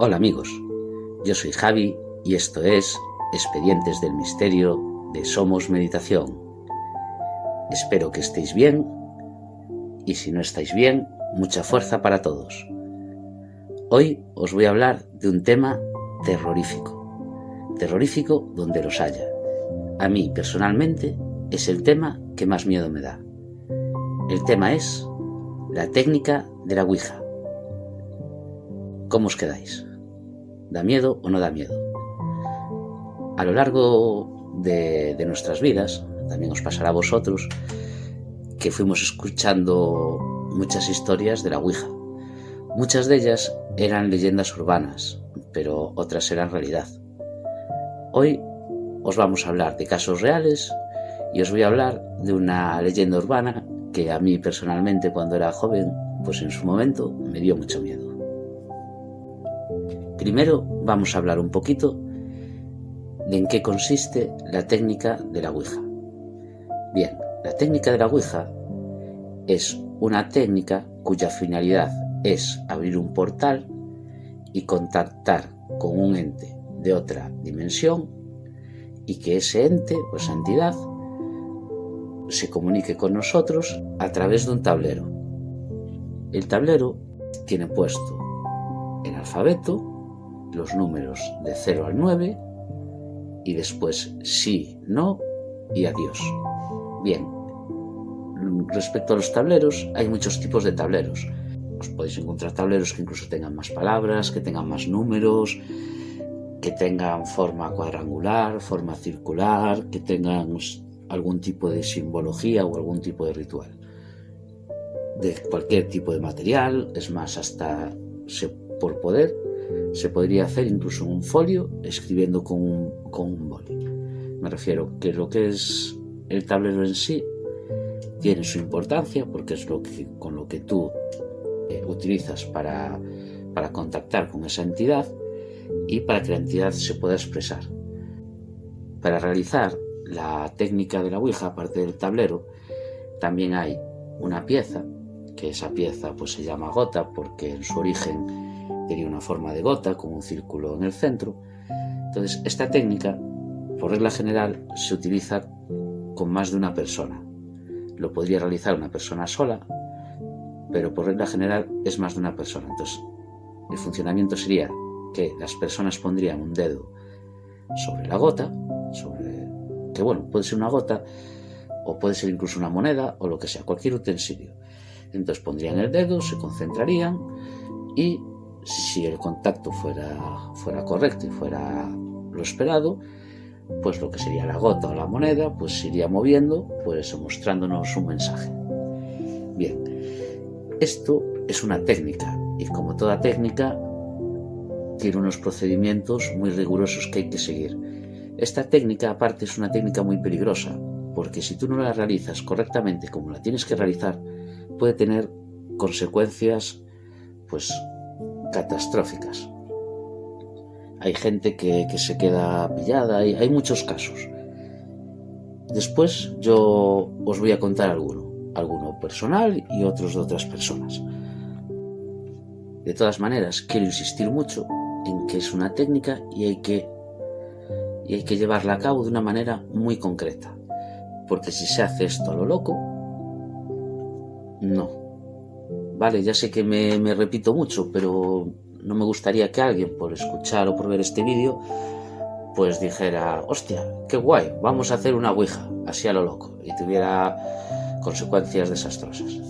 Hola amigos, yo soy Javi y esto es Expedientes del Misterio de Somos Meditación. Espero que estéis bien y si no estáis bien, mucha fuerza para todos. Hoy os voy a hablar de un tema terrorífico donde los haya. A mí personalmente es el tema que más miedo me da. El tema es la técnica de la Ouija. ¿Cómo os quedáis? ¿Da miedo o no da miedo? A lo largo de nuestras vidas, también os pasará a vosotros, que fuimos escuchando muchas historias de la Ouija. Muchas de ellas eran leyendas urbanas, pero otras eran realidad. Hoy os vamos a hablar de casos reales y os voy a hablar de una leyenda urbana que a mí personalmente, cuando era joven, pues en su momento me dio mucho miedo. Primero vamos a hablar un poquito de en qué consiste la técnica de la Ouija. Bien, la técnica de la Ouija es una técnica cuya finalidad es abrir un portal y contactar con un ente de otra dimensión y que ese ente o esa entidad se comunique con nosotros a través de un tablero. El tablero tiene puesto el alfabeto, los números de 0 al 9 y después sí, no y adiós. Bien, respecto a los tableros, hay muchos tipos de tableros. Os podéis encontrar tableros que incluso tengan más palabras, que tengan más números, que tengan forma cuadrangular, forma circular, que tengan algún tipo de simbología o algún tipo de ritual. De cualquier tipo de material, es más, hasta por poder, se podría hacer incluso en un folio escribiendo con un boli. Me refiero que lo que es el tablero en sí tiene su importancia porque es con lo que tú utilizas para contactar con esa entidad y para que la entidad se pueda expresar. Para realizar la técnica de la Ouija, aparte del tablero, también hay una pieza, que esa pieza pues se llama gota porque en su origen tenía una forma de gota con un círculo en el centro. Entonces, esta técnica, por regla general, se utiliza con más de una persona. Lo podría realizar una persona sola, pero por regla general es más de una persona. Entonces, el funcionamiento sería que las personas pondrían un dedo sobre la gota, que bueno, puede ser una gota o puede ser incluso una moneda o lo que sea, cualquier utensilio. Entonces pondrían el dedo, se concentrarían y si el contacto fuera correcto y fuera lo esperado, pues lo que sería la gota o la moneda pues se iría moviendo, pues mostrándonos un mensaje. Bien, esto es una técnica y como toda técnica tiene unos procedimientos muy rigurosos que hay que seguir. Esta técnica aparte es una técnica muy peligrosa porque si tú no la realizas correctamente como la tienes que realizar, puede tener consecuencias pues catastróficas. Hay gente que se queda pillada y hay muchos casos. Después yo os voy a contar alguno personal y otros de otras personas. De todas maneras, quiero insistir mucho en que es una técnica y hay que llevarla a cabo de una manera muy concreta, porque si se hace esto a lo loco, no. Vale, ya sé que me repito mucho, pero no me gustaría que alguien, por escuchar o por ver este vídeo, pues dijera, hostia, qué guay, vamos a hacer una Ouija, así a lo loco, y tuviera consecuencias desastrosas.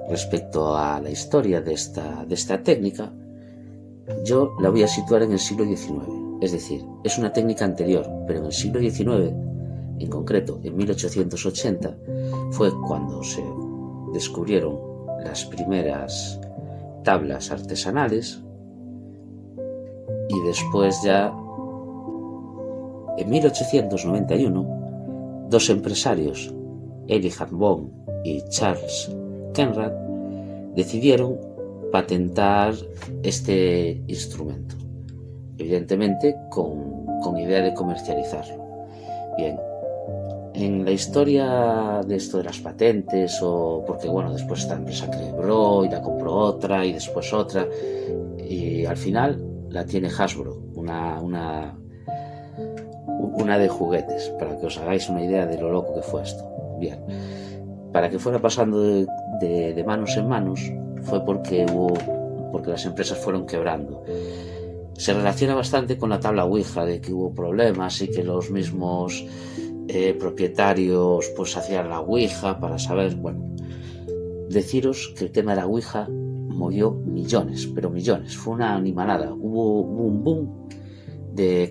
Respecto a la historia de esta técnica, yo la voy a situar en el siglo XIX, es decir, es una técnica anterior, pero en el siglo XIX, en concreto en 1880, fue cuando se descubrieron las primeras tablas artesanales y después ya en 1891 dos empresarios, Ehrlich Bohm y Charles Conrad, decidieron patentar este instrumento, evidentemente con idea de comercializarlo. Bien, en la historia de esto de las patentes, o porque bueno, después esta empresa quebró y la compró otra y después otra, y al final la tiene Hasbro, una de juguetes, para que os hagáis una idea de lo loco que fue esto. Bien, para que fuera pasando de manos en manos fue porque las empresas fueron quebrando. Se relaciona bastante con la tabla Ouija, de que hubo problemas y que los mismos propietarios pues hacían la Ouija para saber. Bueno, deciros que el tema de la Ouija movió millones, pero millones, fue una animalada. Hubo un boom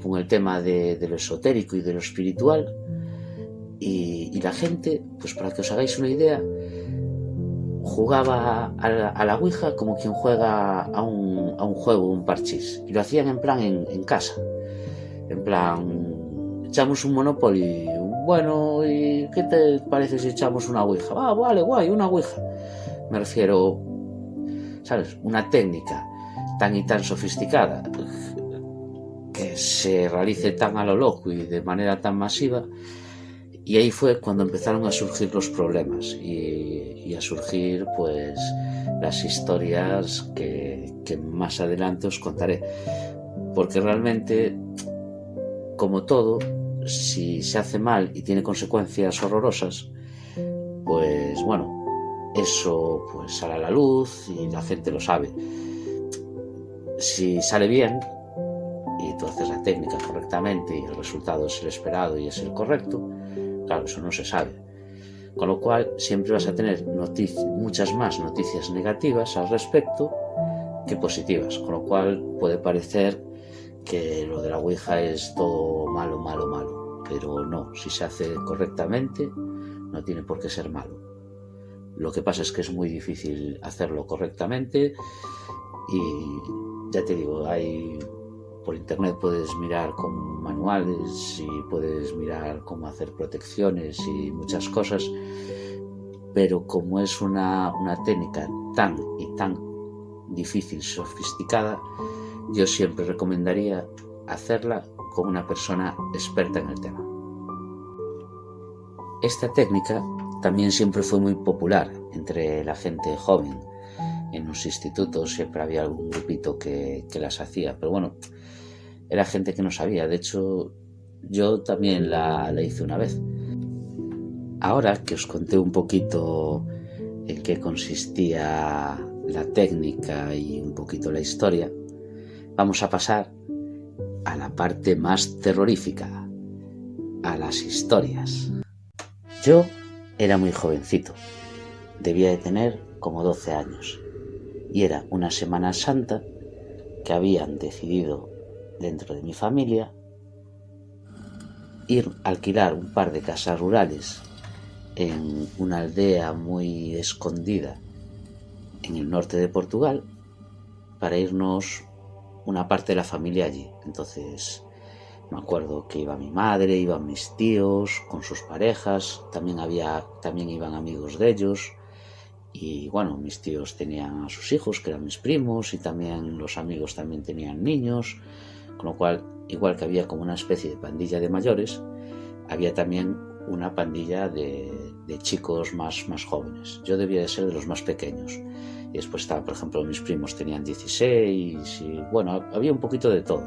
con el tema de lo esotérico y de lo espiritual, y la gente, pues para que os hagáis una idea, jugaba a la Ouija como quien juega a un juego, un parchís, y lo hacían en plan en casa, en plan, echamos un Monopoly, bueno, ¿y qué te parece si echamos una Ouija? Vale, guay, una Ouija. Me refiero, ¿sabes? Una técnica tan y tan sofisticada que se realice tan a lo loco y de manera tan masiva. Y ahí fue cuando empezaron a surgir los problemas y a surgir pues las historias que más adelante os contaré. Porque realmente, como todo, si se hace mal y tiene consecuencias horrorosas, pues bueno, eso pues sale a la luz y la gente lo sabe. Si sale bien y tú haces la técnica correctamente y el resultado es el esperado y es el correcto, claro, eso no se sabe. Con lo cual siempre vas a tener muchas más noticias negativas al respecto que positivas. Con lo cual puede parecer que lo de la Ouija es todo malo, malo, malo. Pero no, si se hace correctamente no tiene por qué ser malo. Lo que pasa es que es muy difícil hacerlo correctamente y ya te digo, por internet puedes mirar con manuales y puedes mirar cómo hacer protecciones y muchas cosas, pero como es una técnica tan y tan difícil, sofisticada, yo siempre recomendaría hacerla con una persona experta en el tema. Esta técnica también siempre fue muy popular entre la gente joven. En los institutos siempre había algún grupito que las hacía, pero bueno, era gente que no sabía. De hecho, yo también la hice una vez. Ahora que os conté un poquito en qué consistía la técnica y un poquito la historia, vamos a pasar a la parte más terrorífica, a las historias. Yo era muy jovencito, debía de tener como 12 años, y era una Semana Santa que habían decidido dentro de mi familia ir a alquilar un par de casas rurales en una aldea muy escondida en el norte de Portugal para irnos una parte de la familia allí. Entonces me acuerdo que iba mi madre, iban mis tíos con sus parejas, también iban amigos de ellos, y bueno, mis tíos tenían a sus hijos que eran mis primos, y también los amigos también tenían niños, con lo cual, igual que había como una especie de pandilla de mayores, había también una pandilla de chicos más jóvenes. Yo debía de ser de los más pequeños, y después estaba, por ejemplo, mis primos tenían 16, y bueno, había un poquito de todo.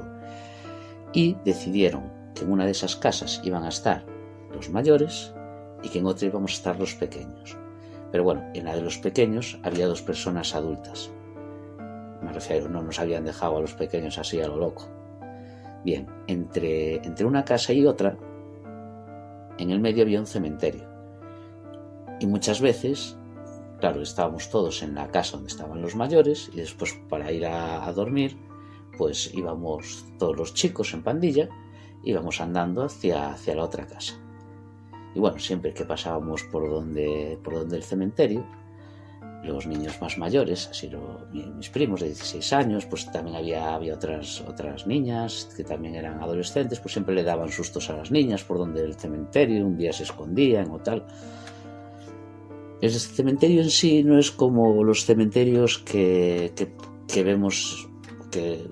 Y decidieron que en una de esas casas iban a estar los mayores y que en otra íbamos a estar los pequeños. Pero bueno, en la de los pequeños había 2 personas adultas. Me refiero, no nos habían dejado a los pequeños así a lo loco. Bien, entre una casa y otra, en el medio había un cementerio. Y muchas veces, claro, estábamos todos en la casa donde estaban los mayores, y después para ir a dormir, pues íbamos todos los chicos en pandilla, íbamos andando hacia la otra casa. Y bueno, siempre que pasábamos por donde el cementerio, los niños más mayores, así mis primos de 16 años, pues también había otras niñas que también eran adolescentes, pues siempre le daban sustos a las niñas por donde el cementerio, un día se escondían o tal. El cementerio en sí no es como los cementerios que vemos,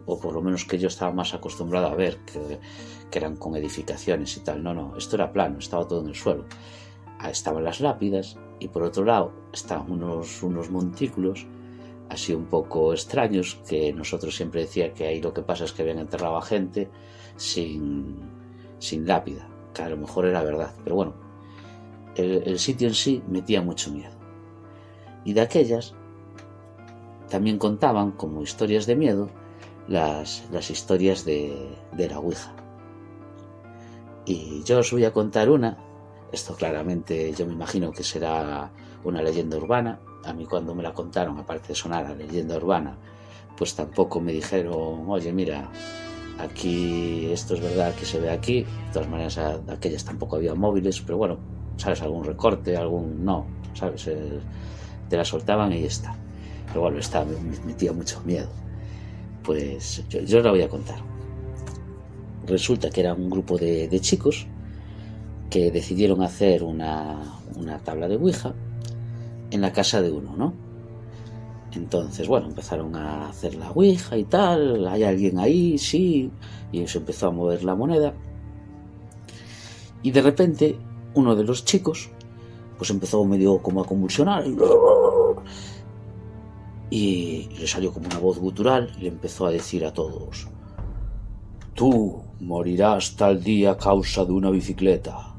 o por lo menos que yo estaba más acostumbrado a ver, que eran con edificaciones y tal. No, esto era plano, estaba todo en el suelo. Estaban las lápidas y por otro lado estaban unos montículos así un poco extraños, que nosotros siempre decía que ahí lo que pasa es que habían enterrado a gente sin lápida, que a lo mejor era verdad, pero bueno, el sitio en sí metía mucho miedo. Y de aquellas también contaban como historias de miedo las historias de la Ouija. Y yo os voy a contar una. Esto claramente yo me imagino que será una leyenda urbana. A mí cuando me la contaron, aparte de sonar a leyenda urbana, pues tampoco me dijeron, oye, mira, aquí esto es verdad que se ve aquí. De todas maneras, aquellas tampoco había móviles, pero bueno, ¿sabes? Algún recorte, no, ¿sabes? Te la soltaban y ya está. Pero bueno, me metía mucho miedo. Pues yo os la voy a contar. Resulta que era un grupo de chicos que decidieron hacer una tabla de Ouija en la casa de uno, ¿no? Entonces, bueno, empezaron a hacer la Ouija y tal, hay alguien ahí, sí, y se empezó a mover la moneda. Y de repente, uno de los chicos, pues empezó medio como a convulsionar y le salió como una voz gutural y le empezó a decir a todos: tú morirás tal día a causa de una bicicleta.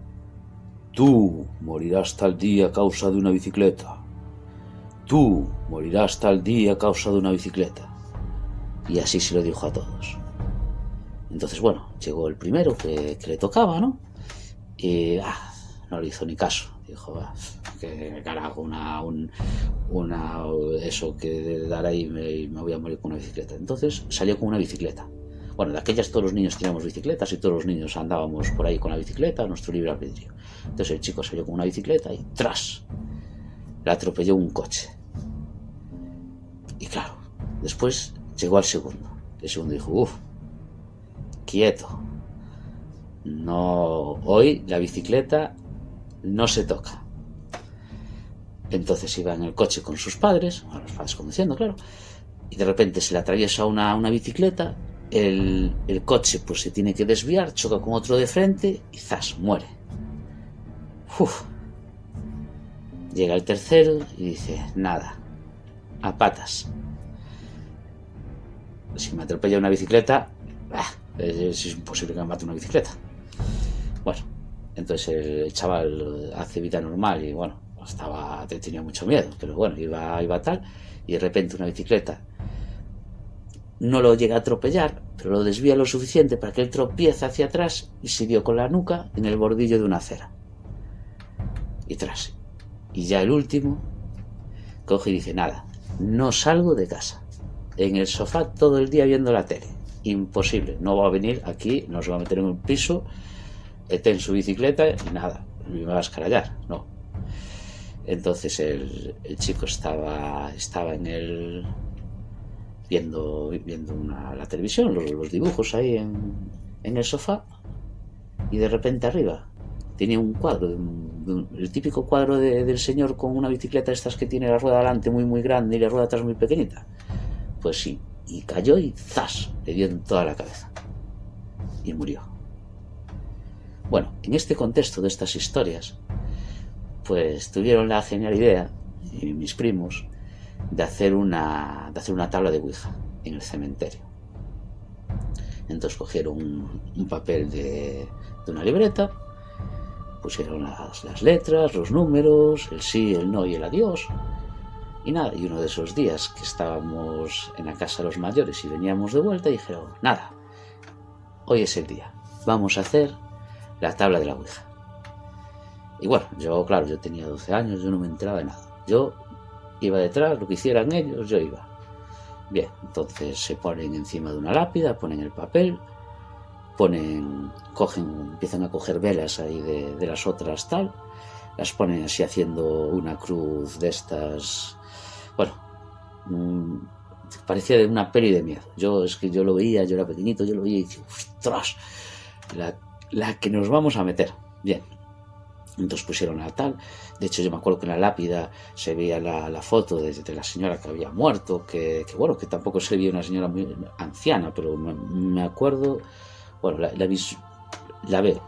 Tú morirás tal día a causa de una bicicleta. Tú morirás tal día a causa de una bicicleta. Y así se lo dijo a todos. Entonces, bueno, llegó el primero que le tocaba, ¿no? Y no le hizo ni caso. Dijo, que carajo, eso que dar ahí me voy a morir con una bicicleta. Entonces salió con una bicicleta. Bueno, de aquellas todos los niños teníamos bicicletas y todos los niños andábamos por ahí con la bicicleta, nuestro libre albedrío. Entonces el chico salió con una bicicleta y ¡tras! Le atropelló un coche. Y claro, después llegó al segundo. El segundo dijo, quieto. No, hoy la bicicleta no se toca. Entonces iba en el coche con sus padres, bueno, los padres conduciendo, claro, y de repente se le atraviesa una bicicleta, el coche pues se tiene que desviar, choca con otro de frente y ¡zas! Muere. Llega el tercero y dice, nada, a patas. Si me atropella una bicicleta, es imposible que me mate una bicicleta. Bueno, entonces el chaval hace vida normal y bueno, tenía mucho miedo, pero bueno, iba tal, y de repente una bicicleta no lo llega a atropellar, pero lo desvía lo suficiente para que él tropiece hacia atrás y se dio con la nuca en el bordillo de una acera. Y tras. Y ya el último coge y dice, nada, no salgo de casa. En el sofá todo el día viendo la tele. Imposible, no va a venir aquí, no se va a meter en un piso, esté en su bicicleta y nada, me va a escarallar, no. Entonces el chico estaba en el viendo la televisión, los dibujos ahí en el sofá, y de repente arriba tenía un cuadro, el típico cuadro del señor con una bicicleta estas que tiene la rueda delante muy muy grande y la rueda atrás muy pequeñita. Pues sí, y cayó y ¡zas! Le dio en toda la cabeza y murió. Bueno, en este contexto de estas historias, pues tuvieron la genial idea, y mis primos, de hacer una tabla de Ouija en el cementerio. Entonces cogieron un papel de una libreta, pusieron las letras, los números, el sí, el no y el adiós, y nada, y uno de esos días que estábamos en la casa de los mayores y veníamos de vuelta, dijeron, nada, hoy es el día, vamos a hacer la tabla de la Ouija. Y bueno, yo tenía 12 años, yo no me enteraba de nada. Yo iba detrás, lo que hicieran ellos, yo iba. Bien, entonces se ponen encima de una lápida, ponen el papel, empiezan a coger velas ahí de las otras tal, las ponen así haciendo una cruz de estas, bueno, parecía de una peli de miedo. Yo lo veía, yo era pequeñito, yo lo veía y dije, ¡ostras! La que nos vamos a meter. Bien. Entonces pusieron a tal. De hecho, yo me acuerdo que en la lápida se veía la foto de la señora que había muerto, que tampoco se veía una señora muy anciana, pero me acuerdo, bueno, la veo.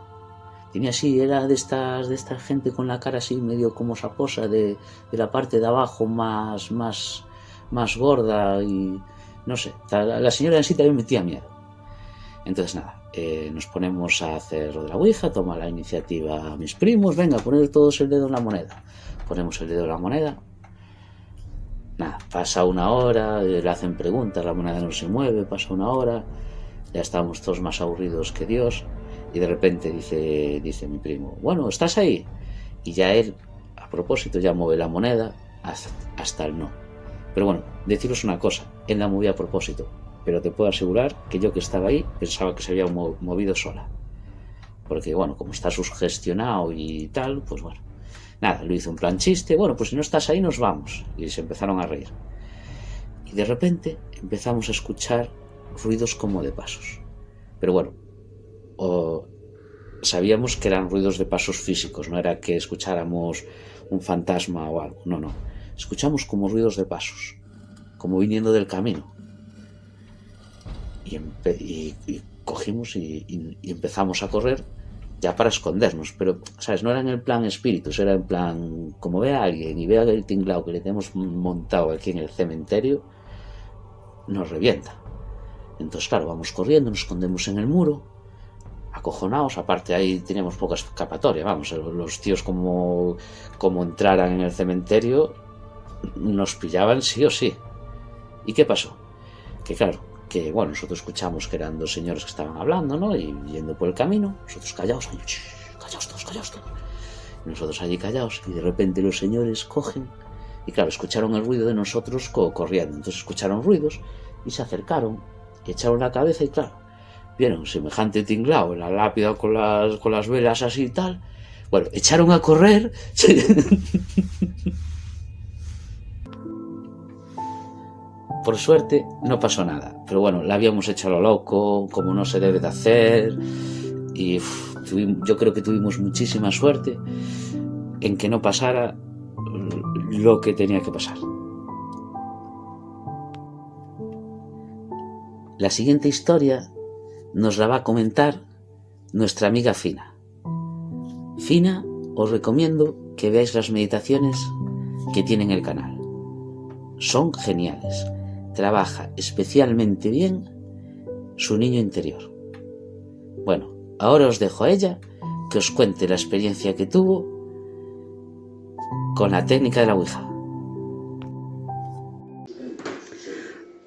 Tenía así, era de esta gente con la cara así medio como saposa, de la parte de abajo más gorda, y no sé, la señora en sí también metía miedo. Entonces nada, nos ponemos a hacer lo de la ouija, toma la iniciativa a mis primos, venga, poner todos el dedo en la moneda. Ponemos el dedo en la moneda. Nada, pasa una hora, le hacen preguntas, la moneda no se mueve, pasa una hora, ya estábamos todos más aburridos que Dios, y de repente dice mi primo, bueno, ¿estás ahí? Y ya él, a propósito, ya mueve la moneda hasta el no. Pero bueno, deciros una cosa, él la movía a propósito, pero te puedo asegurar que yo que estaba ahí pensaba que se había movido sola. Porque bueno, como está sugestionado y tal, pues bueno. Nada, lo hizo en plan chiste, bueno, pues si no estás ahí nos vamos. Y se empezaron a reír. Y de repente empezamos a escuchar ruidos como de pasos. Pero bueno, sabíamos que eran ruidos de pasos físicos, no era que escucháramos un fantasma o algo, no. Escuchamos como ruidos de pasos, como viniendo del camino. Y cogimos y empezamos a correr ya para escondernos, pero, ¿sabes? No era en el plan espíritus, era en plan, como ve a alguien y vea el tinglao que le tenemos montado aquí en el cementerio, nos revienta. Entonces, claro, vamos corriendo, nos escondemos en el muro, acojonados, aparte ahí teníamos poca escapatoria, vamos, los tíos como entraran en el cementerio, nos pillaban sí o sí. ¿Y qué pasó? Que claro, que bueno, nosotros escuchamos que eran dos señores que estaban hablando, ¿no? Y yendo por el camino, nosotros callados todos. Y nosotros allí callados, y de repente los señores cogen, y claro, escucharon el ruido de nosotros corriendo, entonces escucharon ruidos, y se acercaron, y echaron la cabeza, y claro, vieron semejante tinglao en la lápida con las velas así y tal, bueno, echaron a correr. Por suerte no pasó nada, pero bueno, la habíamos hecho a lo loco, como no se debe de hacer, y yo creo que tuvimos muchísima suerte en que no pasara lo que tenía que pasar. La siguiente historia nos la va a comentar nuestra amiga Fina. Fina, os recomiendo que veáis las meditaciones que tiene en el canal. Son geniales. Trabaja especialmente bien su niño interior. Bueno, ahora os dejo a ella que os cuente la experiencia que tuvo con la técnica de la ouija.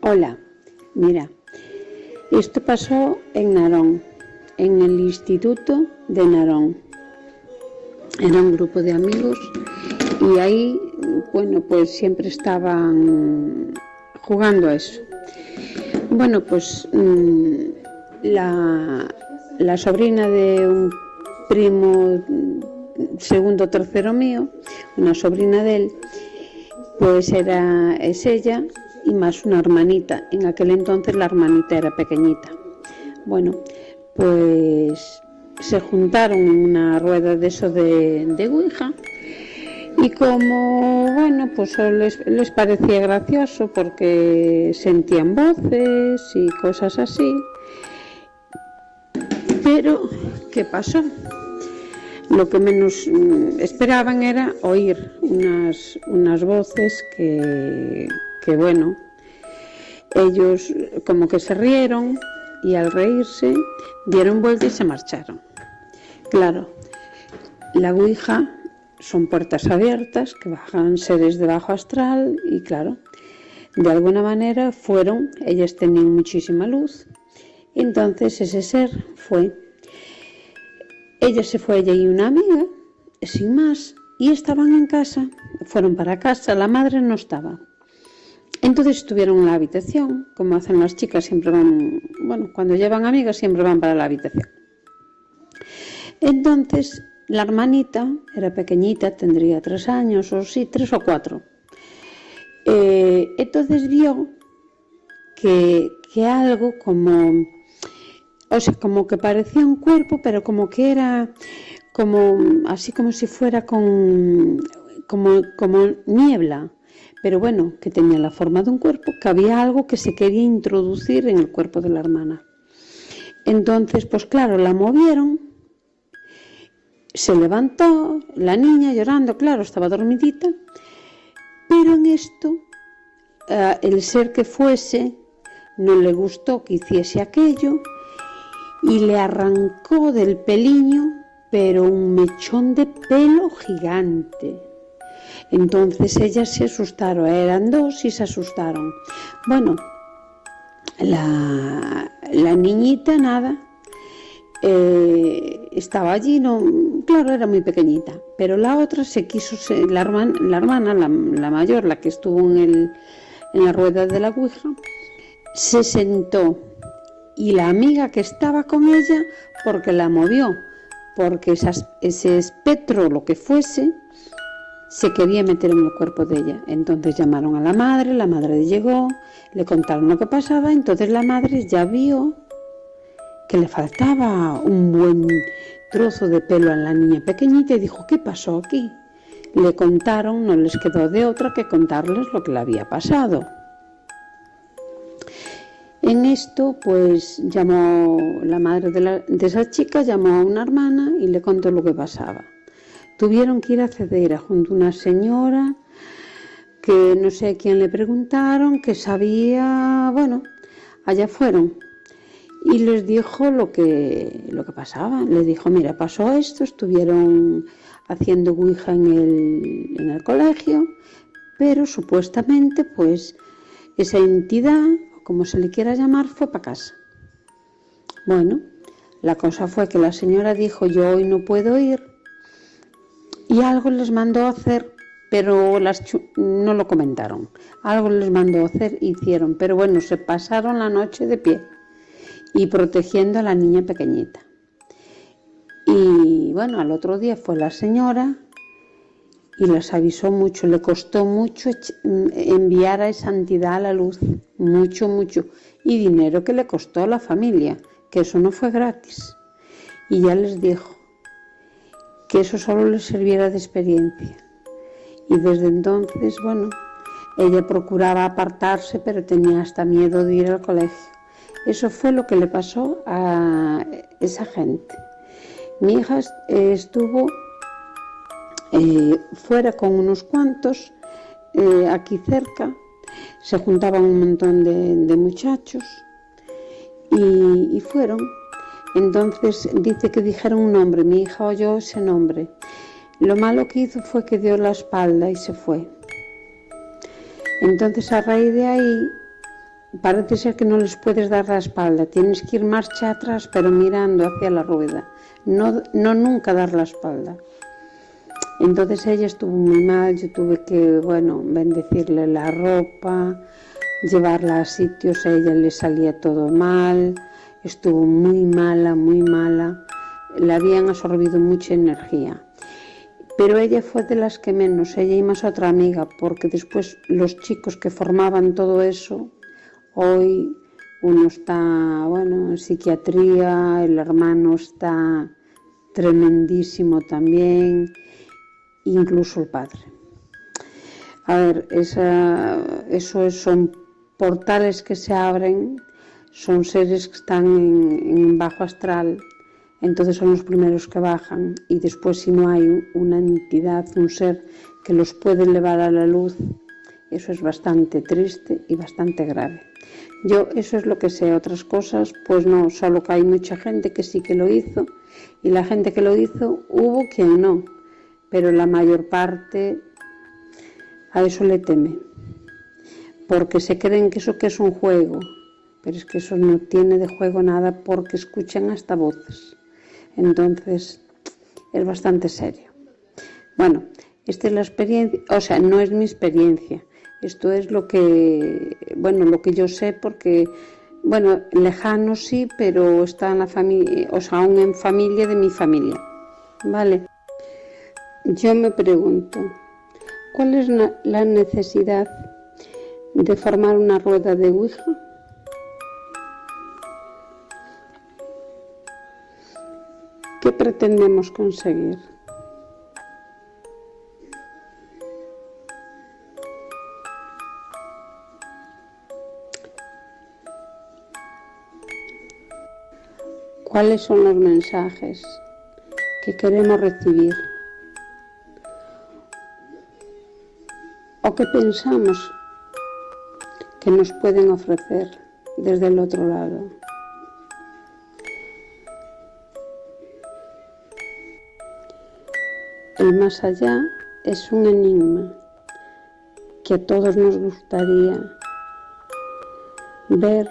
Hola, mira, esto pasó en Narón, en el instituto de Narón. Era un grupo de amigos y ahí, bueno, pues siempre estaban jugando a eso. Bueno, pues la sobrina de un primo segundo o tercero mío, una sobrina de él, pues es ella y más una hermanita. En aquel entonces la hermanita era pequeñita. Bueno, pues se juntaron en una rueda de eso de ouija. Y como, bueno, pues les parecía gracioso porque sentían voces y cosas así. Pero, ¿qué pasó? Lo que menos esperaban era oír unas voces que, bueno, ellos como que se rieron y al reírse dieron vuelta y se marcharon. Claro, la ouija son puertas abiertas que bajan seres de bajo astral y claro, de alguna manera ellas tenían muchísima luz, entonces ese ser fue. Ella se fue, ella y una amiga, sin más, y estaban en casa, fueron para casa, la madre no estaba. Entonces estuvieron en la habitación, como hacen las chicas, siempre van, bueno, cuando llevan amigas siempre van para la habitación. Entonces, la hermanita era pequeñita, tendría 3 años, o sí, 3 o 4. Entonces vio que algo como, o sea, como que parecía un cuerpo, pero como que era como así como si fuera como niebla, pero bueno, que tenía la forma de un cuerpo, que había algo que se quería introducir en el cuerpo de la hermana. Entonces, pues claro, la movieron se levantó la niña llorando, claro, estaba dormidita, pero en esto el ser que fuese no le gustó que hiciese aquello y le arrancó del peliño, pero un mechón de pelo gigante. Entonces ellas se asustaron, eran dos y se asustaron. Bueno, la niñita nada, estaba allí, no, claro, era muy pequeñita, pero la otra se quiso, la hermana, la mayor, la que estuvo en la rueda de la ouija, se sentó y la amiga que estaba con ella, porque la movió, porque ese espectro, lo que fuese, se quería meter en el cuerpo de ella. Entonces llamaron a la madre llegó, le contaron lo que pasaba, entonces la madre ya vio que le faltaba un buen trozo de pelo a la niña pequeñita y dijo, ¿qué pasó aquí? Le contaron, no les quedó de otra que contarles lo que le había pasado. En esto, pues llamó la madre de esa chica, llamó a una hermana y le contó lo que pasaba. Tuvieron que ir a Cedera junto a una señora que no sé quién le preguntaron, que sabía, bueno, allá fueron. Y les dijo lo que pasaba. Les dijo, mira, pasó esto, estuvieron haciendo ouija en el colegio, pero supuestamente, pues, esa entidad, como se le quiera llamar, fue para casa. Bueno, la cosa fue que la señora dijo, yo hoy no puedo ir, y algo les mandó a hacer, pero no lo comentaron. Algo les mandó a hacer, hicieron, pero bueno, se pasaron la noche de pie y protegiendo a la niña pequeñita. Y bueno, al otro día fue la señora y les avisó mucho, le costó mucho enviar a esa entidad a la luz, mucho, y dinero que le costó a la familia, que eso no fue gratis. Y ya les dijo que eso solo les serviera de experiencia. Y desde entonces, bueno, ella procuraba apartarse, pero tenía hasta miedo de ir al colegio. Eso fue lo que le pasó a esa gente. Mi hija estuvo fuera con unos cuantos, aquí cerca, se juntaban un montón de muchachos y fueron. Entonces dice que dijeron un nombre, mi hija oyó ese nombre. Lo malo que hizo fue que dio la espalda y se fue. Entonces a raíz de ahí parece ser que no les puedes dar la espalda, tienes que ir marcha atrás pero mirando hacia la rueda, no nunca dar la espalda. Entonces ella estuvo muy mal, yo tuve que, bueno, bendecirle la ropa, llevarla a sitios, a ella le salía todo mal, estuvo muy mala, le habían absorbido mucha energía. Pero ella fue de las que menos, ella y más otra amiga, porque después los chicos que formaban todo eso, hoy uno está, bueno, en psiquiatría, el hermano está tremendísimo también, incluso el padre. A ver, son portales que se abren, son seres que están en bajo astral, entonces son los primeros que bajan y después si no hay una entidad, un ser que los puede elevar a la luz, eso es bastante triste y bastante grave. Yo eso es lo que sé, otras cosas pues no, solo que hay mucha gente que sí que lo hizo y la gente que lo hizo hubo quien no, pero la mayor parte a eso le teme, porque se creen que eso que es un juego, pero es que eso no tiene de juego nada porque escuchan hasta voces. Entonces es bastante serio. Bueno, esta es la experiencia, o sea, no es mi experiencia, esto es lo que yo sé porque, bueno, lejano sí, pero está en la familia, o sea, aún en familia de mi familia, ¿vale? Yo me pregunto, ¿cuál es la necesidad de formar una rueda de ouija? ¿Qué pretendemos conseguir? ¿Cuáles son los mensajes que queremos recibir o que pensamos que nos pueden ofrecer desde el otro lado. El más allá es un enigma que a todos nos gustaría ver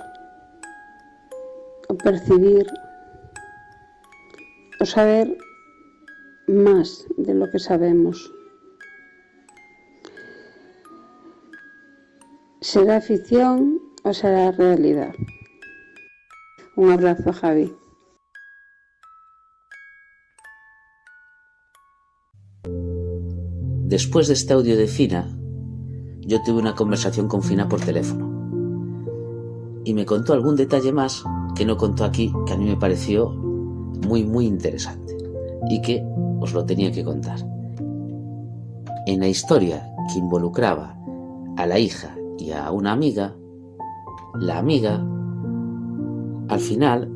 o percibir o saber más de lo que sabemos. ¿Será ficción o será realidad? Un abrazo, Javi. Después de este audio de Fina, yo tuve una conversación con Fina por teléfono y me contó algún detalle más que no contó aquí, que a mí me pareció muy interesante y que os lo tenía que contar. En la historia que involucraba a la hija y a una amiga, la amiga al final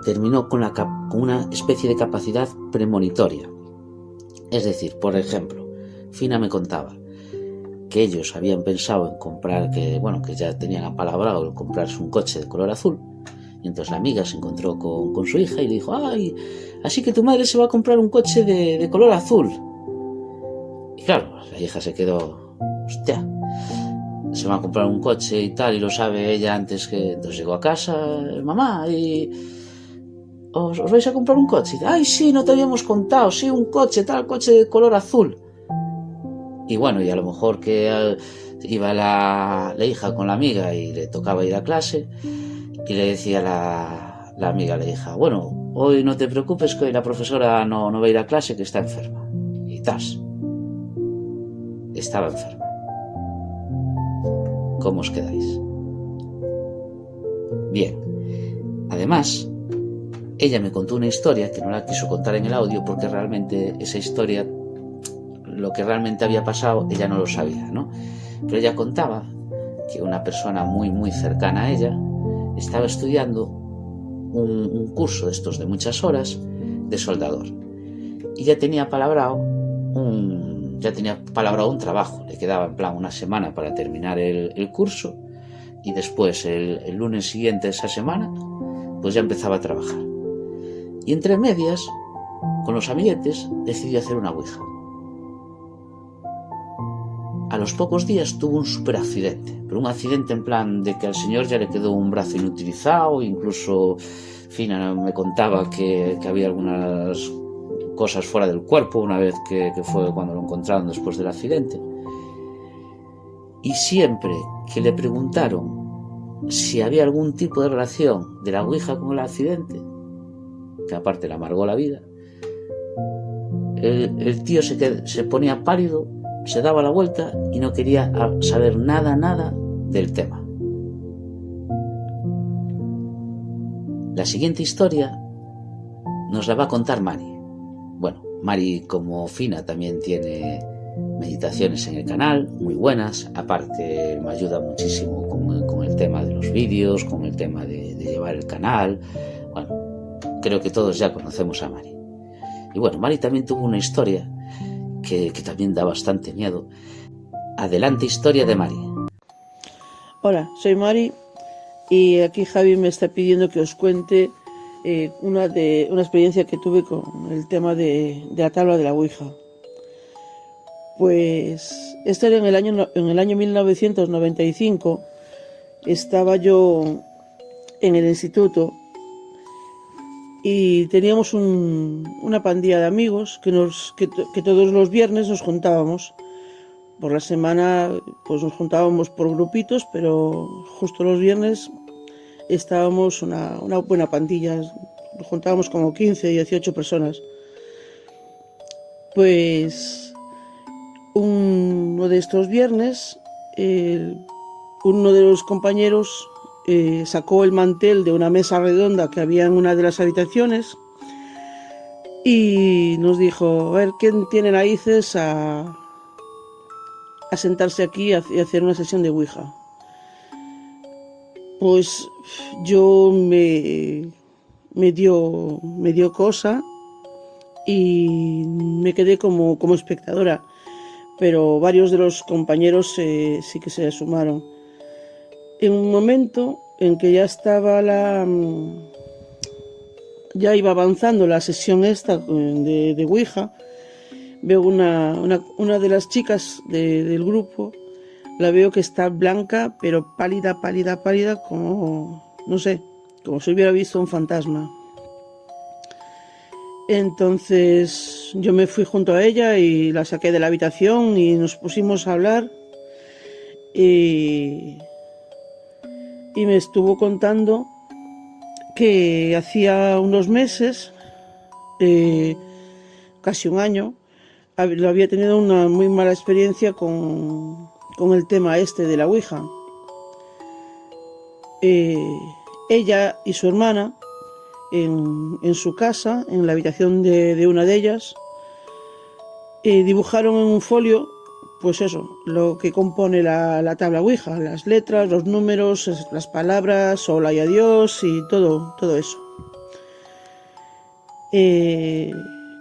terminó con una especie de capacidad premonitoria. Es decir, por ejemplo, Fina me contaba que ellos habían pensado en comprar, que ya tenían apalabrado el comprarse un coche de color azul, y entonces la amiga se encontró con su hija y le dijo: ¡ay! Así que tu madre se va a comprar un coche de color azul. Y claro, la hija se quedó: hostia, se va a comprar un coche y tal, y lo sabe ella antes que... Entonces llegó a casa: mamá, y... ¿Os vais a comprar un coche? Y, ay, sí, no te habíamos contado, sí, un coche, tal, coche de color azul. Y bueno, y a lo mejor que iba la hija con la amiga y le tocaba ir a clase, y le decía la amiga a la hija: bueno, hoy no te preocupes, que hoy la profesora no va a ir a clase, que está enferma. Y ¡tas! Estaba enferma. ¿Cómo os quedáis? Bien, además, ella me contó una historia que no la quiso contar en el audio porque realmente esa historia, lo que realmente había pasado, ella no lo sabía, ¿no? Pero ella contaba que una persona muy cercana a ella estaba estudiando un curso de estos de muchas horas de soldador y ya tenía palabrado un trabajo. Le quedaba en plan una semana para terminar el curso y después el lunes siguiente de esa semana pues ya empezaba a trabajar. Y entre medias, con los amiguetes, decidió hacer una ouija. A los pocos días tuvo un super accidente, pero un accidente en plan de que al señor ya le quedó un brazo inutilizado, incluso Fina me contaba que había algunas cosas fuera del cuerpo una vez que fue cuando lo encontraron después del accidente. Y siempre que le preguntaron si había algún tipo de relación de la ouija con el accidente, que aparte le amargó la vida, el tío se ponía pálido, se daba la vuelta y no quería saber nada del tema. La siguiente historia nos la va a contar Mari. Bueno, Mari, como Fina, también tiene meditaciones en el canal, muy buenas. Aparte me ayuda muchísimo con el tema de los vídeos, con el tema de llevar el canal. Bueno, creo que todos ya conocemos a Mari. Y bueno, Mari también tuvo una historia que también da bastante miedo. Adelante, historia de Mari. Hola, soy Mari y aquí Javi me está pidiendo que os cuente una experiencia que tuve con el tema de la tabla de la Ouija. Pues esto era en el año 1995. Estaba yo en el instituto y teníamos una pandilla de amigos que todos los viernes nos juntábamos. Por la semana pues nos juntábamos por grupitos, pero justo los viernes estábamos una buena pandilla. Nos juntábamos como 15, 18 personas. Pues uno de estos viernes uno de los compañeros sacó el mantel de una mesa redonda que había en una de las habitaciones y nos dijo: a ver, ¿quién tiene narices a sentarse aquí y hacer una sesión de Ouija? Pues yo me dio cosa y me quedé como espectadora, pero varios de los compañeros sí que se sumaron. En un momento en que ya iba avanzando la sesión esta de Ouija, veo una de las chicas del grupo, la veo que está blanca, pero pálida, como, no sé, como si hubiera visto un fantasma. Entonces yo me fui junto a ella y la saqué de la habitación y nos pusimos a hablar y me estuvo contando que hacía unos meses, casi un año, lo había tenido una muy mala experiencia con el tema este de la Ouija. Ella y su hermana, en su casa, en la habitación de una de ellas, dibujaron en un folio, pues eso, lo que compone la tabla Ouija, las letras, los números, las palabras, hola y adiós y todo eso.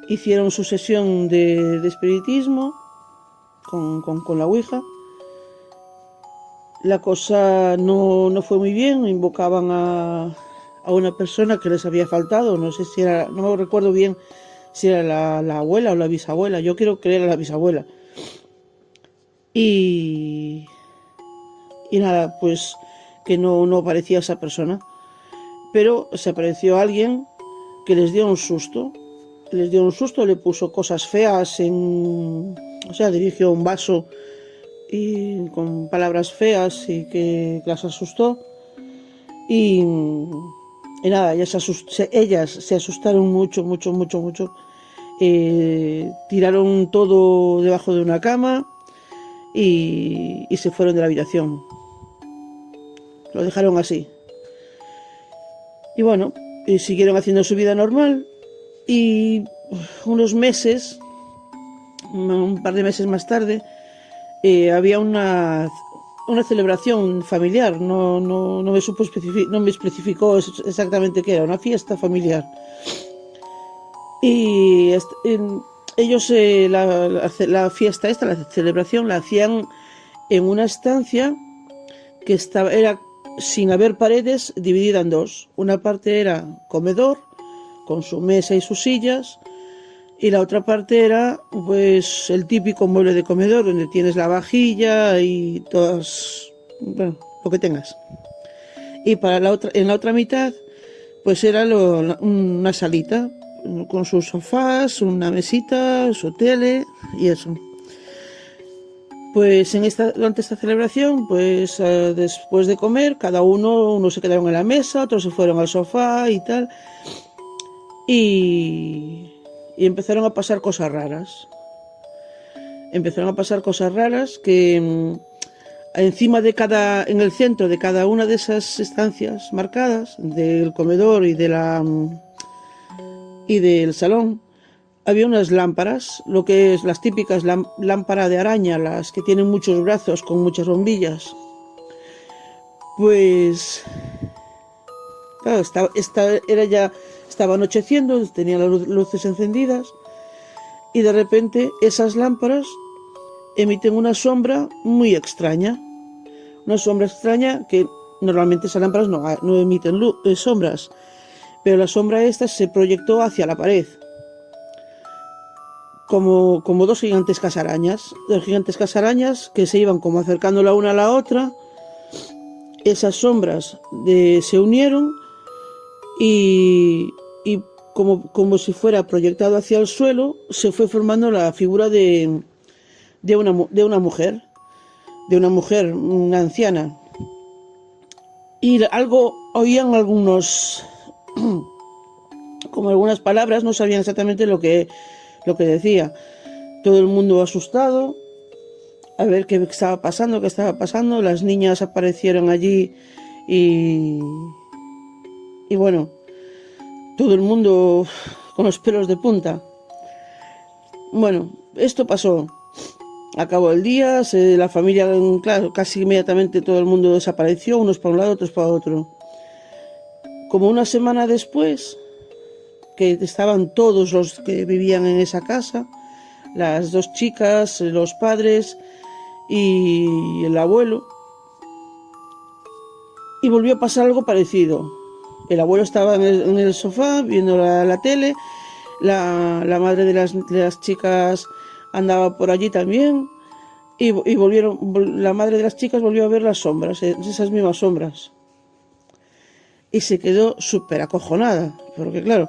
Hicieron su sesión de espiritismo con la Ouija. La cosa no fue muy bien, invocaban a una persona que les había faltado, no sé si era, no me recuerdo bien si era la abuela o la bisabuela, yo creo que era la bisabuela. Y nada, pues que no aparecía esa persona, pero se apareció alguien que les dio un susto, le puso cosas feas dirigió un vaso y con palabras feas y que las asustó y nada, ellas se asustaron mucho, tiraron todo debajo de una cama y se fueron de la habitación, lo dejaron así y bueno, siguieron haciendo su vida normal y unos meses, un par de meses más tarde, había una celebración familiar, no me especificó exactamente qué era, una fiesta familiar. Y ellos la fiesta esta, la celebración, la hacían en una estancia que era sin haber paredes, dividida en dos. Una parte era comedor, con su mesa y sus sillas, y la otra parte era pues el típico mueble de comedor donde tienes la vajilla y lo que tengas. Y en la otra mitad pues era una salita con sus sofás, una mesita, su tele y eso. Pues durante esta celebración, pues después de comer, unos se quedaron en la mesa, otros se fueron al sofá y tal. Y empezaron a pasar cosas raras. Que en el centro de cada una de esas estancias marcadas, del comedor y del salón, había unas lámparas, lo que es las típicas lámparas de araña, las que tienen muchos brazos con muchas bombillas. Pues claro, estaba anocheciendo, tenía las luces encendidas y de repente esas lámparas emiten una sombra muy extraña. Una sombra extraña que normalmente esas lámparas no emiten sombras, pero la sombra esta se proyectó hacia la pared. Como dos gigantescas arañas que se iban como acercando la una a la otra. Esas sombras se unieron y como si fuera proyectado hacia el suelo, se fue formando la figura de una mujer, una anciana. Y oían algunas palabras, no sabían exactamente lo que decía. Todo el mundo asustado, a ver qué estaba pasando. Las niñas aparecieron allí y bueno, todo el mundo con los pelos de punta. Bueno, esto pasó. Acabó el día, la familia, claro, casi inmediatamente todo el mundo desapareció, unos para un lado, otros para otro. Como una semana después, que estaban todos los que vivían en esa casa, las 2 chicas, los padres y el abuelo. Y volvió a pasar algo parecido. El abuelo estaba en el sofá viendo la tele, la madre de las chicas andaba por allí también, y la madre de las chicas volvió a ver las sombras, esas mismas sombras. Y se quedó súper acojonada, porque claro,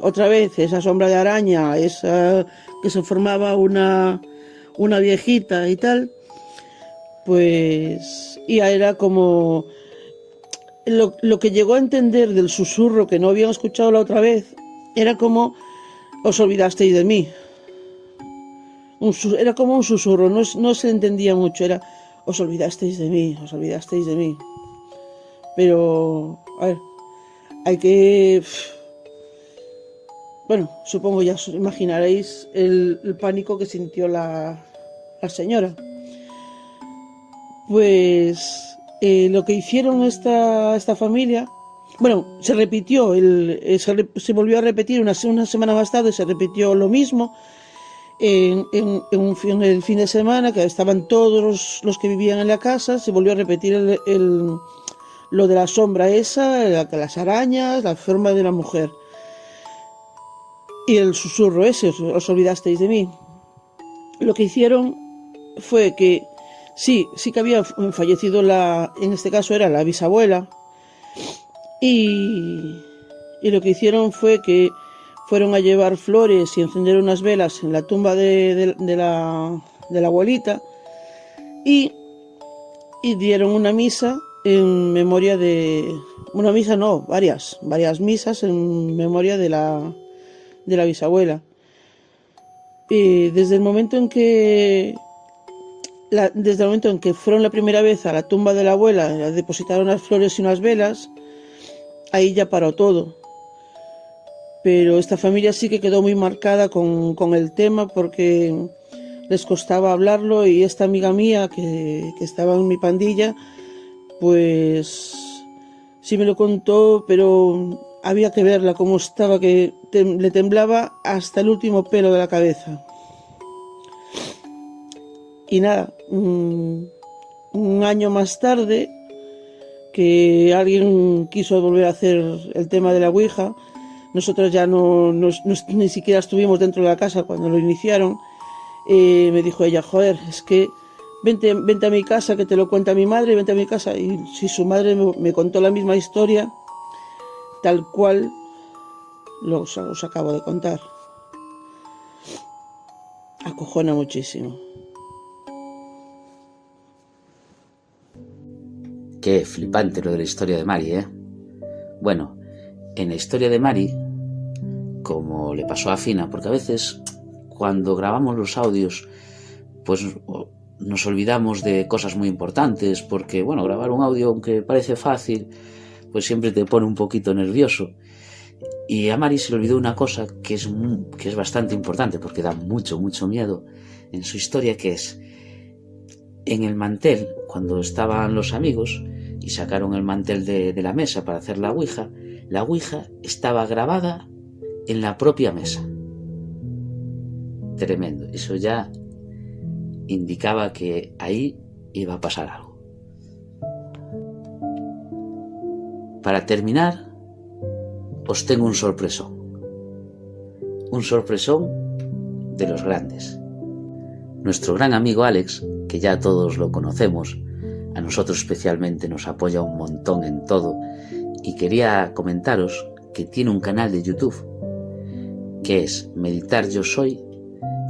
otra vez esa sombra de araña, esa que se formaba una viejita y tal, pues ya era como lo que llegó a entender del susurro que no habían escuchado la otra vez, era como os olvidasteis de mí. Era como un susurro, no se entendía mucho, era os olvidasteis de mí, os olvidasteis de mí. Pero, a ver, hay que... Bueno, supongo ya os imaginaréis el pánico que sintió la señora. Pues lo que hicieron esta familia, bueno, se repitió, se volvió a repetir una semana más tarde, se repitió lo mismo en el fin de semana, que estaban todos los que vivían en la casa, se volvió a repetir lo de la sombra esa, las arañas, la forma de la mujer. Y el susurro ese, os olvidasteis de mí. Lo que hicieron fue que sí que había fallecido en este caso era la bisabuela, y lo que hicieron fue que fueron a llevar flores y encender unas velas en la tumba de la abuelita, y dieron una misa en memoria varias misas en memoria de la bisabuela. Desde el momento en que fueron la primera vez a la tumba de la abuela, depositaron las flores y unas velas, ahí ya paró todo. Pero esta familia sí que quedó muy marcada con el tema, porque les costaba hablarlo, y esta amiga mía que estaba en mi pandilla, pues sí me lo contó, pero había que verla cómo estaba, que le temblaba hasta el último pelo de la cabeza. Y nada, un año más tarde, que alguien quiso volver a hacer el tema de la Ouija, nosotros ya ni siquiera estuvimos dentro de la casa cuando lo iniciaron. Me dijo ella, joder, es que vente a mi casa, que te lo cuenta mi madre, vente a mi casa. Y si su madre me contó la misma historia, tal cual os acabo de contar. Acojona muchísimo. Qué flipante lo de la historia de Mari, ¿eh? Bueno, en la historia de Mari, como le pasó a Fina, porque a veces cuando grabamos los audios, pues nos olvidamos de cosas muy importantes, porque, bueno, grabar un audio, aunque parece fácil, pues siempre te pone un poquito nervioso. Y a Mari se le olvidó una cosa que es bastante importante, porque da mucho miedo en su historia, que es en el mantel, cuando estaban los amigos y sacaron el mantel de la mesa para hacer la Ouija estaba grabada en la propia mesa. Tremendo. Eso ya indicaba que ahí iba a pasar algo. Para terminar, os tengo un sorpresón. Un sorpresón de los grandes. Nuestro gran amigo Alex, que ya todos lo conocemos, a nosotros especialmente nos apoya un montón en todo, y quería comentaros que tiene un canal de YouTube que es Meditar Yo Soy,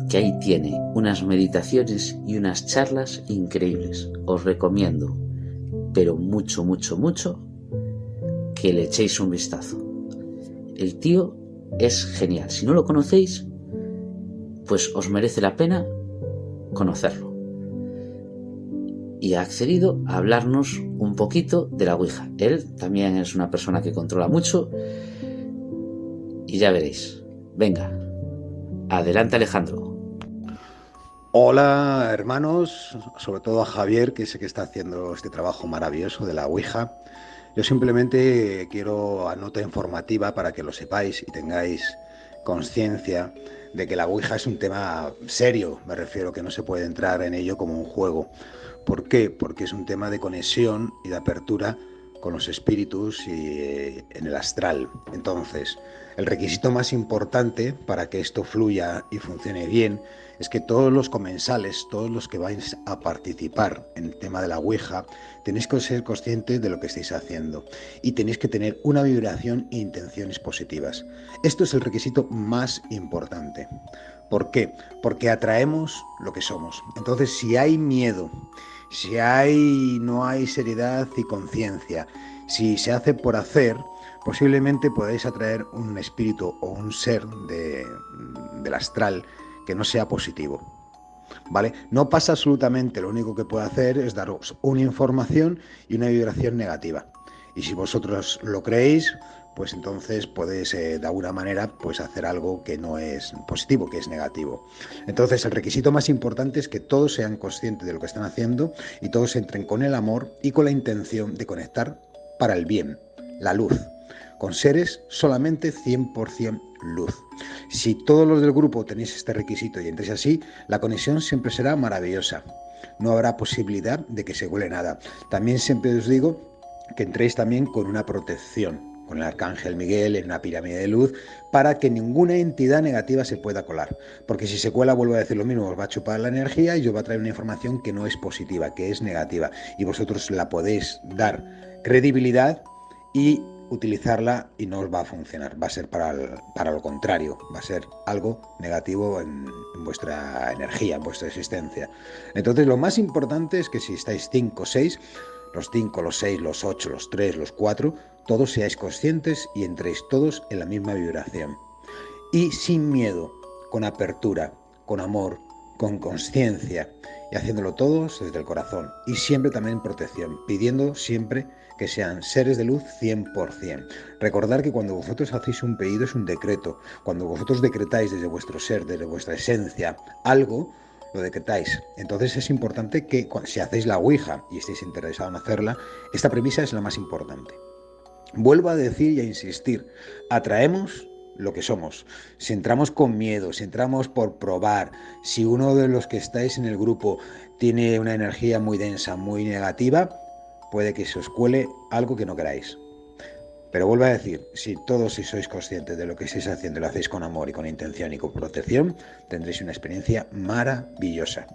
que ahí tiene unas meditaciones y unas charlas increíbles. Os recomiendo, pero mucho, que le echéis un vistazo. El tío es genial. Si no lo conocéis, pues os merece la pena conocerlo. Y ha accedido a hablarnos un poquito de la Ouija. Él también es una persona que controla mucho, y ya veréis. Venga, adelante Alejandro. Hola hermanos, sobre todo a Javier, que sé que está haciendo este trabajo maravilloso de la Ouija. Yo simplemente quiero a nota informativa para que lo sepáis y tengáis conciencia de que la Ouija es un tema serio, me refiero que no se puede entrar en ello como un juego. ¿Por qué? Porque es un tema de conexión y de apertura con los espíritus y en el astral. Entonces, el requisito más importante para que esto fluya y funcione bien es que todos los comensales, todos los que vais a participar en el tema de la Ouija, tenéis que ser conscientes de lo que estáis haciendo y tenéis que tener una vibración e intenciones positivas. Esto es el requisito más importante. ¿Por qué? Porque atraemos lo que somos. Entonces, si hay miedo, si no hay seriedad y conciencia, si se hace por hacer, posiblemente podáis atraer un espíritu o un ser del astral que no sea positivo. ¿Vale? No pasa absolutamente, lo único que puedo hacer es daros una información y una vibración negativa. Y si vosotros lo creéis, pues entonces podéis de alguna manera pues hacer algo que no es positivo, que es negativo. Entonces el requisito más importante es que todos sean conscientes de lo que están haciendo y todos entren con el amor y con la intención de conectar para el bien, la luz, con seres solamente 100% luz. Si todos los del grupo tenéis este requisito y entréis así, la conexión siempre será maravillosa. No habrá posibilidad de que se cuele nada. También siempre os digo que entréis también con una protección, con el Arcángel Miguel en una pirámide de luz, para que ninguna entidad negativa se pueda colar. Porque si se cuela, vuelvo a decir lo mismo, os va a chupar la energía y os va a traer una información que no es positiva, que es negativa. Y vosotros la podéis dar credibilidad y utilizarla y no os va a funcionar, va a ser para lo contrario, va a ser algo negativo en vuestra energía, en vuestra existencia. Entonces lo más importante es que si estáis 5 o 6, los 5, los 6, los 8, los 3, los 4, todos seáis conscientes y entréis todos en la misma vibración. Y sin miedo, con apertura, con amor, con conciencia y haciéndolo todos desde el corazón. Y siempre también en protección, pidiendo siempre que sean seres de luz 100%. Recordad que cuando vosotros hacéis un pedido es un decreto. Cuando vosotros decretáis desde vuestro ser, desde vuestra esencia, algo, lo decretáis. Entonces es importante que si hacéis la Ouija y estáis interesados en hacerla, esta premisa es la más importante. Vuelvo a decir y a insistir, atraemos lo que somos. Si entramos con miedo, si entramos por probar, si uno de los que estáis en el grupo tiene una energía muy densa, muy negativa, puede que se os cuele algo que no queráis. Pero vuelvo a decir, si sois conscientes de lo que estáis haciendo, lo hacéis con amor y con intención y con protección, tendréis una experiencia maravillosa.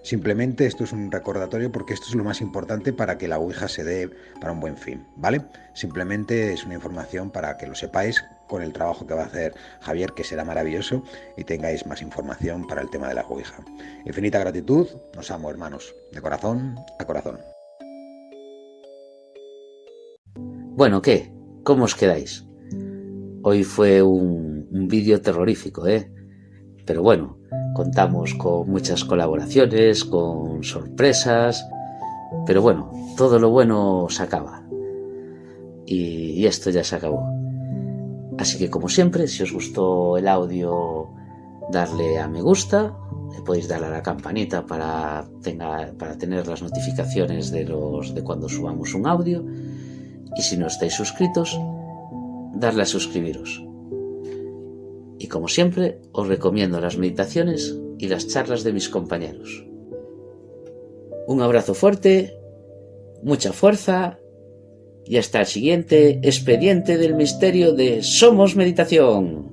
Simplemente esto es un recordatorio porque esto es lo más importante para que la Ouija se dé para un buen fin, ¿vale? Simplemente es una información para que lo sepáis con el trabajo que va a hacer Javier, que será maravilloso, y tengáis más información para el tema de la Ouija. Infinita gratitud, os amo hermanos, de corazón a corazón. Bueno, ¿qué? ¿Cómo os quedáis? Hoy fue un vídeo terrorífico, ¿eh? Pero bueno, contamos con muchas colaboraciones, con sorpresas, pero bueno, todo lo bueno se acaba. Y esto ya se acabó. Así que como siempre, si os gustó el audio, darle a me gusta, le podéis dar a la campanita para tener las notificaciones de cuando subamos un audio. Y si no estáis suscritos, darle a suscribiros. Y como siempre, os recomiendo las meditaciones y las charlas de mis compañeros. Un abrazo fuerte, mucha fuerza y hasta el siguiente expediente del misterio de Somos Meditación.